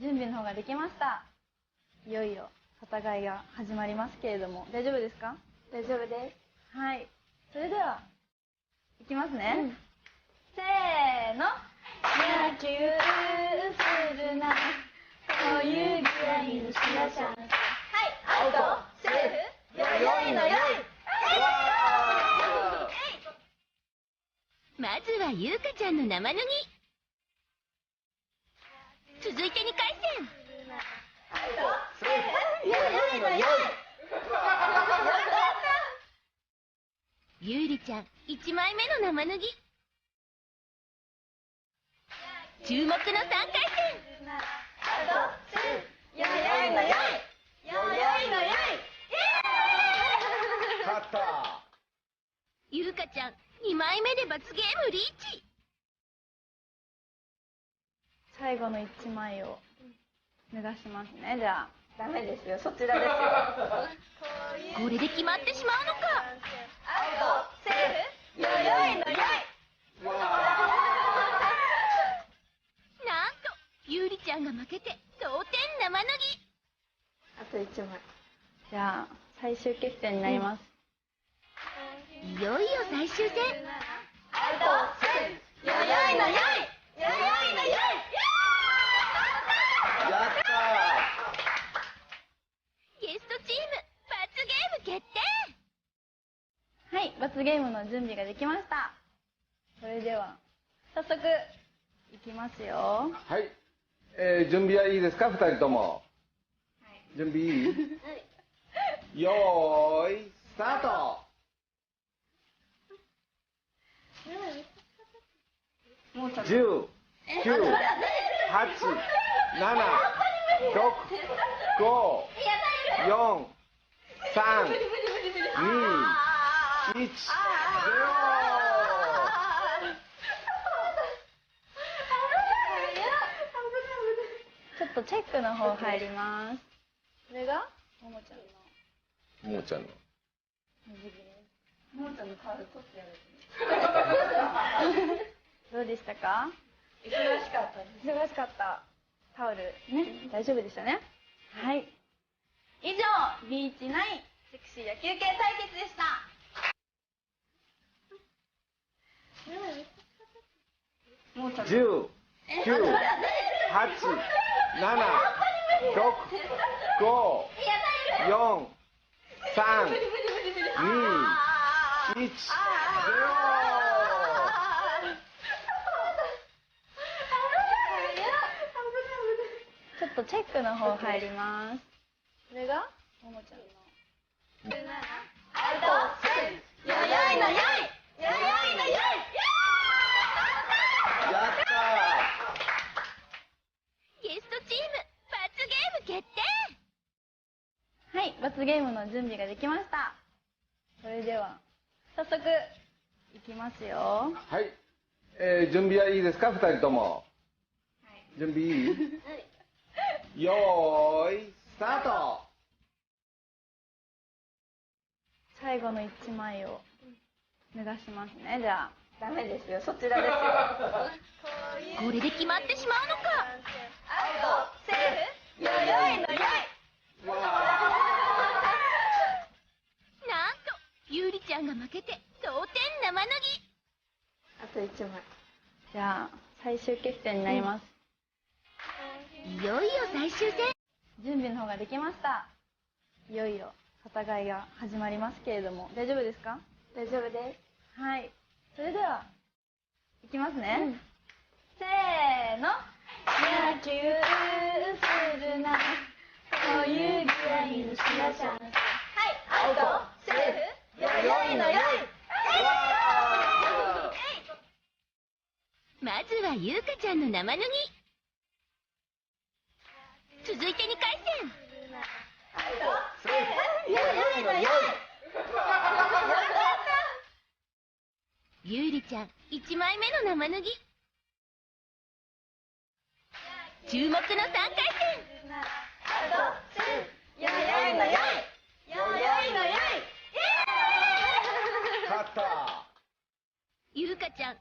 準備の方ができました。いよいよ戦いが始まりますけれども、大丈夫ですか？大丈夫です。はい。それでは、いきますね。せーの。野球するな、そういうぐらいにしなチャンス。はい、アウト、セーフ、よいのよい。まずはゆうかちゃんの生脱ぎ。続いて2回戦。アウト、セーフ、よいのよい。ゆうりちゃん1枚目の生脱ぎ。注目の3回戦。アウト、セーフ、よいのよい。よいのよい。勝った。ゆうかちゃん2枚目で罰ゲームリーチ。最後の1枚を目指しますね。じゃあ。ダメですよ、そちらですよ。これで決まってしまうのか。アウト、セーフ、よいのよい。なんとゆうりちゃんが負けて同点生脱ぎ。あと1枚。じゃあ、最終決戦になります。いよいよ最終戦。アウト、セーフ、よいのよい。よいのよい。やったゲストチーム罰ゲーム決定。はい、罰ゲームの準備ができました。それでは、早速、いきますよ。はい。準備はいいですか、2人とも。準備いい？よーい、スタート。もうちょっと。10、9、8、7、6、5、4、3、2、1、0。ちょっとチェックの方入ります。これがももちゃんのももちゃんの。水着です。ももちゃんのカード取ってやる。どうでしたか？忙しかったです。忙しかった。タオルね、大丈夫でしたね。はい。以上、ビーチ内セクシー野球系対決でした。もうちょっと。10、9、8、7、6、5、4、3、2、1、0。ちょっとチェックの方入ります。これがももちゃんの。アウト、セーフ、よいのよい。よいのよい。やったゲストチーム罰ゲーム決定。はい、罰ゲームの準備ができました。それでは、早速、いきますよ。はい。準備はいいですか、2人とも。準備いい？よーい、スタート。最後の1枚を目指しますね。じゃあ。ダメですよ、そちらですよ。これで決まってしまうのか。アウト、セーフ、よいのよい。なんとゆうりちゃんが負けて同点生脱ぎ。あと1枚。じゃあ、最終決戦になります。いよいよ最終戦。準備の方ができました。いよいよ戦いが始まりますけれども、大丈夫ですか？大丈夫です。はい。それでは、いきますね。せーの。野球するな、そういうぐらいにしなチャンス。はい、アウト、セーフ、よいのよい。まずはゆうかちゃんの生脱ぎ。続いて2回戦。アウト、セーフ、よいのよい。ゆうりちゃん1枚目の生脱ぎ。注目の3回戦。アウト、セーフ、よいのよい。よいのよい。勝った。ゆうかちゃん